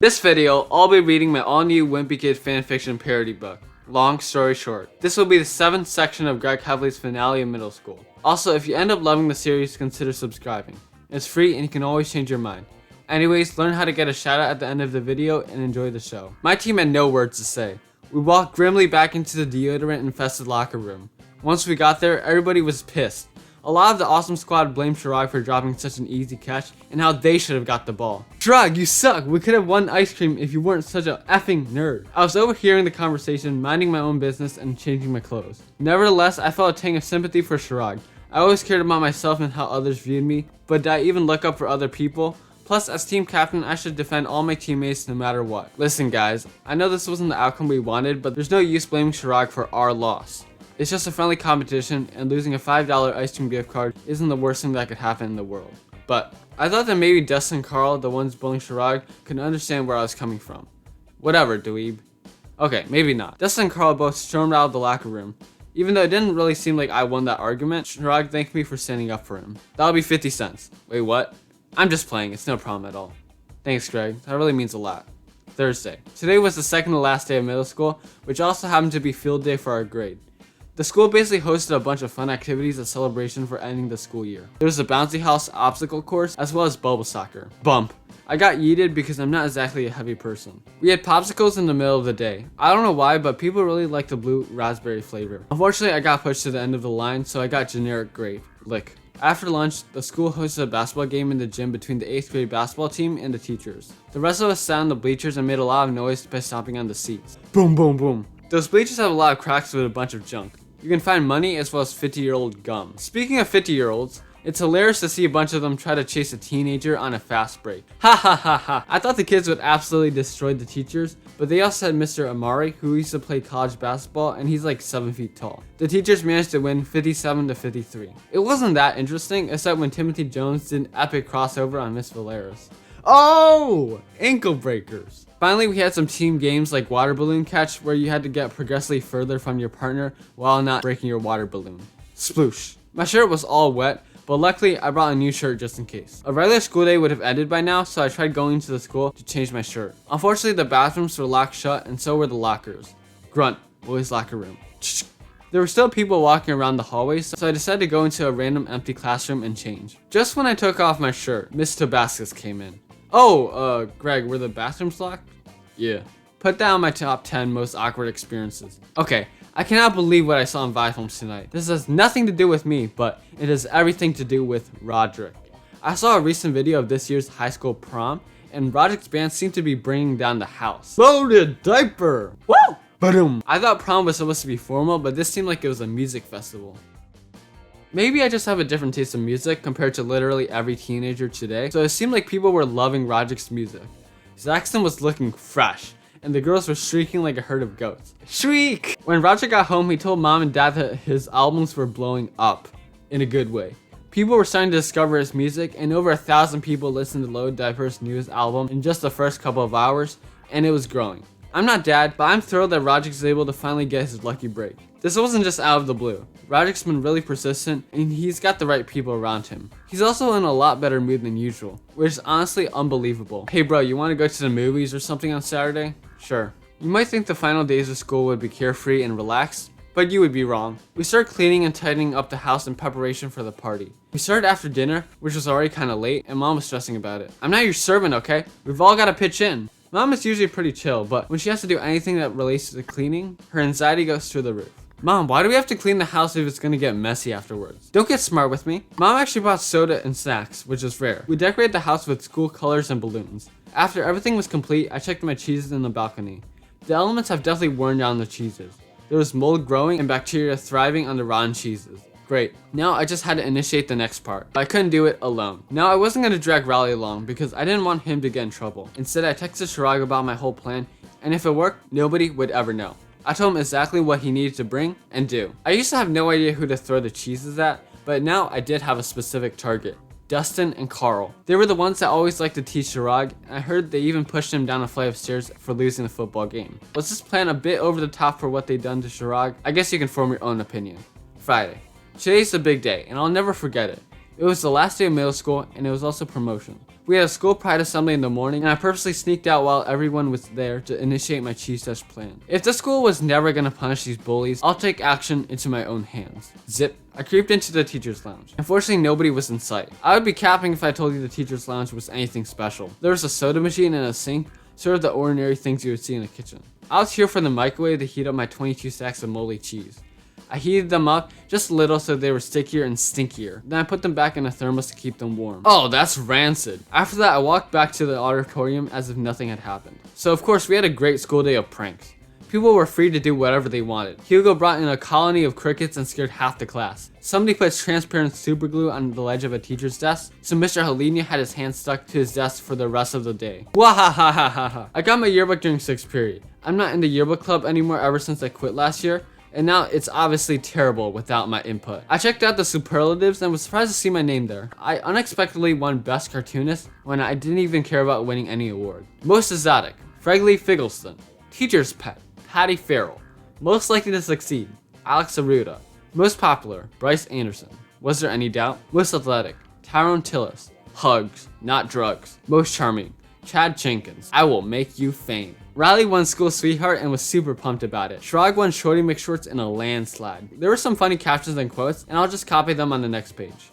This video, I'll be reading my all-new Wimpy Kid fanfiction parody book. Long story short, this will be the 7th section of Greg Hevley's finale in middle school. Also, if you end up loving the series, consider subscribing. It's free and you can always change your mind. Anyways, learn how to get a shout out at the end of the video and enjoy the show. My team had no words to say. We walked grimly back into the deodorant-infested locker room. Once we got there, everybody was pissed. A lot of the awesome squad blamed Chirag for dropping such an easy catch and how they should have got the ball. Chirag, you suck! We could have won ice cream if you weren't such a effing nerd. I was overhearing the conversation, minding my own business and changing my clothes. Nevertheless, I felt a tang of sympathy for Chirag. I always cared about myself and how others viewed me, but did I even look up for other people? Plus, as team captain, I should defend all my teammates no matter what. Listen guys, I know this wasn't the outcome we wanted, but there's no use blaming Chirag for our loss. It's just a friendly competition, and losing a $5 ice cream gift card isn't the worst thing that could happen in the world. But I thought that maybe Dustin and Carl, the ones bullying Chirag, could understand where I was coming from. Whatever, dweeb. Okay, maybe not. Dustin and Carl both stormed out of the locker room. Even though it didn't really seem like I won that argument, Chirag thanked me for standing up for him. That'll be 50 cents. Wait, what? I'm just playing, it's no problem at all. Thanks, Greg. That really means a lot. Thursday. Today was the second to last day of middle school, which also happened to be field day for our grade. The school basically hosted a bunch of fun activities as celebration for ending the school year. There was a bouncy house obstacle course as well as bubble soccer. Bump. I got yeeted because I'm not exactly a heavy person. We had popsicles in the middle of the day. I don't know why, but people really like the blue raspberry flavor. Unfortunately, I got pushed to the end of the line, so I got generic grape. Lick. After lunch, the school hosted a basketball game in the gym between the 8th grade basketball team and the teachers. The rest of us sat on the bleachers and made a lot of noise by stomping on the seats. Boom, boom, boom. Those bleachers have a lot of cracks with a bunch of junk. You can find money as well as 50-year-old gum. Speaking of 50-year-olds, it's hilarious to see a bunch of them try to chase a teenager on a fast break. Ha ha ha ha. I thought the kids would absolutely destroy the teachers, but they also had Mr. Amari, who used to play college basketball, and he's like 7 feet tall. The teachers managed to win 57 to 53. It wasn't that interesting, except when Timothy Jones did an epic crossover on Miss Valeris. Oh! Ankle breakers. Finally, we had some team games like water balloon catch, where you had to get progressively further from your partner while not breaking your water balloon. Sploosh. My shirt was all wet, but luckily I brought a new shirt just in case. A regular school day would have ended by now, so I tried going to the school to change my shirt. Unfortunately, the bathrooms were locked shut and so were the lockers. Grunt, boys' locker room. There were still people walking around the hallways, so I decided to go into a random empty classroom and change. Just when I took off my shirt, Miss Tabascus came in. Oh, Greg, were the bathrooms locked? Yeah. Put down my top 10 most awkward experiences. Okay, I cannot believe what I saw in Vifilms tonight. This has nothing to do with me, but it has everything to do with Roderick. I saw a recent video of this year's high school prom, and Roderick's band seemed to be bringing down the house. Loaded diaper! Woo! Boom! I thought prom was supposed to be formal, but this seemed like it was a music festival. Maybe I just have a different taste in music compared to literally every teenager today, so it seemed like people were loving Roderick's music. Zaxton was looking fresh, and the girls were shrieking like a herd of goats. Shriek! When Roderick got home, he told mom and dad that his albums were blowing up, in a good way. People were starting to discover his music, and over 1,000 people listened to Load Diaper's newest album in just the first couple of hours, and it was growing. I'm not dad, but I'm thrilled that Roderick is able to finally get his lucky break. This wasn't just out of the blue. Roderick's been really persistent, and he's got the right people around him. He's also in a lot better mood than usual, which is honestly unbelievable. Hey bro, you want to go to the movies or something on Saturday? Sure. You might think the final days of school would be carefree and relaxed, but you would be wrong. We started cleaning and tidying up the house in preparation for the party. We started after dinner, which was already kind of late, and mom was stressing about it. I'm not your servant, okay? We've all got to pitch in. Mom is usually pretty chill, but when she has to do anything that relates to cleaning, her anxiety goes through the roof. Mom, why do we have to clean the house if it's gonna get messy afterwards? Don't get smart with me. Mom actually bought soda and snacks, which is rare. We decorated the house with school colors and balloons. After everything was complete, I checked my cheeses in the balcony. The elements have definitely worn down the cheeses. There was mold growing and bacteria thriving on the rotten cheeses. Great. Now I just had to initiate the next part, but I couldn't do it alone. Now I wasn't going to drag Raleigh along because I didn't want him to get in trouble. Instead, I texted Chirag about my whole plan, and if it worked, nobody would ever know. I told him exactly what he needed to bring and do. I used to have no idea who to throw the cheeses at, but now I did have a specific target. Dustin and Carl. They were the ones that always liked to tease Chirag, and I heard they even pushed him down a flight of stairs for losing the football game. Was this plan a bit over the top for what they'd done to Chirag? I guess you can form your own opinion. Friday. Today's the big day, and I'll never forget it. It was the last day of middle school, and it was also promotion. We had a school pride assembly in the morning, and I purposely sneaked out while everyone was there to initiate my cheese test plan. If the school was never gonna punish these bullies, I'll take action into my own hands. Zip. I creeped into the teacher's lounge. Unfortunately, nobody was in sight. I would be capping if I told you the teacher's lounge was anything special. There was a soda machine and a sink, sort of the ordinary things you would see in a kitchen. I was here for the microwave to heat up my 22 sacks of moldy cheese. I heated them up just a little so they were stickier and stinkier. Then I put them back in a thermos to keep them warm. Oh, that's rancid. After that, I walked back to the auditorium as if nothing had happened. So of course, we had a great school day of pranks. People were free to do whatever they wanted. Hugo brought in a colony of crickets and scared half the class. Somebody put transparent super glue on the ledge of a teacher's desk, so Mr. Helenia had his hand stuck to his desk for the rest of the day. Wahahahaha. I got my yearbook during 6th period. I'm not in the yearbook club anymore ever since I quit last year, and now it's obviously terrible without my input. I checked out the superlatives and was surprised to see my name there. I unexpectedly won Best Cartoonist when I didn't even care about winning any award. Most exotic, Fregley Figgleston. Teacher's pet, Patty Farrell. Most likely to succeed, Alex Aruda. Most popular, Bryce Anderson. Was there any doubt? Most athletic, Tyrone Tillis. Hugs, not drugs. Most charming, Chad Jenkins. I will make you fame. Riley won school sweetheart and was super pumped about it. Shrog won Shorty McShorts in a landslide. There were some funny captions and quotes, and I'll just copy them on the next page.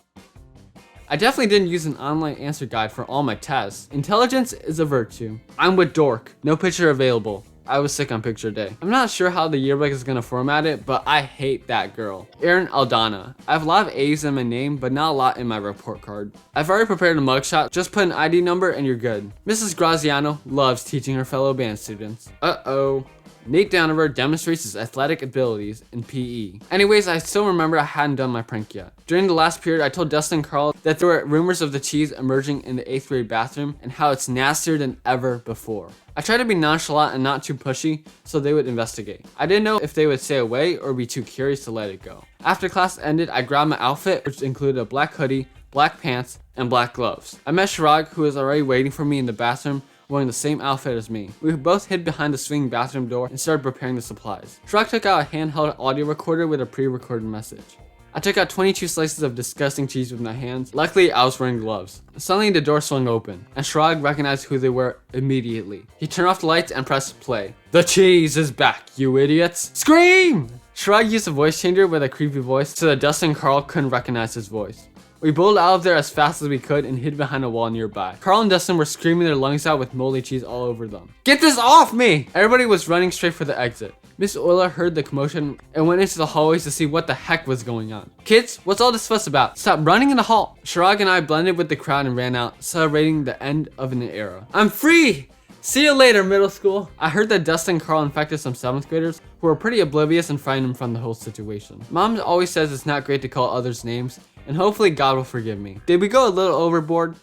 I definitely didn't use an online answer guide for all my tests. Intelligence is a virtue. I'm with Dork. No picture available. I was sick on picture day. I'm not sure how the yearbook is gonna format it, but I hate that girl. Erin Aldana. I have a lot of A's in my name, but not a lot in my report card. I've already prepared a mugshot. Just put an ID number and you're good. Mrs. Graziano loves teaching her fellow band students. Uh-oh. Nate Downover demonstrates his athletic abilities in PE. Anyways, I still remember I hadn't done my prank yet. During the last period, I told Dustin and Carl that there were rumors of the cheese emerging in the 8th grade bathroom and how it's nastier than ever before. I tried to be nonchalant and not too pushy so they would investigate. I didn't know if they would stay away or be too curious to let it go. After class ended, I grabbed my outfit, which included a black hoodie, black pants, and black gloves. I met Shrog, who was already waiting for me in the bathroom, wearing the same outfit as me. We both hid behind the swinging bathroom door and started preparing the supplies. Shrog took out a handheld audio recorder with a pre-recorded message. I took out 22 slices of disgusting cheese with my hands. Luckily, I was wearing gloves. Suddenly, the door swung open, and Shrog recognized who they were immediately. He turned off the lights and pressed play. The cheese is back, you idiots! Scream! Shrog used a voice changer with a creepy voice so that Dustin and Carl couldn't recognize his voice. We bolted out of there as fast as we could and hid behind a wall nearby. Carl and Dustin were screaming their lungs out with moldy cheese all over them. Get this off me! Everybody was running straight for the exit. Miss Euler heard the commotion and went into the hallways to see what the heck was going on. Kids, what's all this fuss about? Stop running in the hall! Shrog and I blended with the crowd and ran out, celebrating the end of an era. I'm free! See you later, middle school. I heard that Dustin and Carl infected some 7th graders who were pretty oblivious and frightened from the whole situation. Mom always says it's not great to call others names, and hopefully God will forgive me. Did we go a little overboard?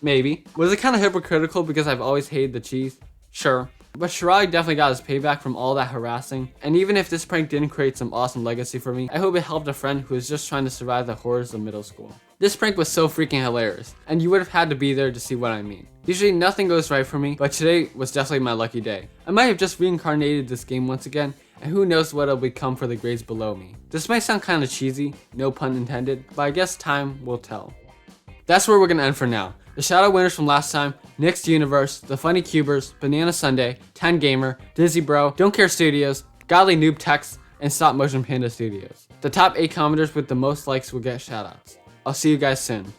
Maybe. Was it kind of hypocritical because I've always hated the cheese? Sure. But Shrog definitely got his payback from all that harassing, and even if this prank didn't create some awesome legacy for me, I hope it helped a friend who was just trying to survive the horrors of middle school. This prank was so freaking hilarious, and you would have had to be there to see what I mean. Usually nothing goes right for me, but today was definitely my lucky day. I might have just reincarnated this game once again, and who knows what it'll become for the grades below me. This might sound kind of cheesy, no pun intended, but I guess time will tell. That's where we're gonna end for now. The shadow winners from last time, Nick's Universe, The Funny Cubers, Banana Sunday, 10 Gamer, Dizzy Bro, Don't Care Studios, Godly Noob Text, and Stop Motion Panda Studios. The top 8 commenters with the most likes will get shoutouts. I'll see you guys soon.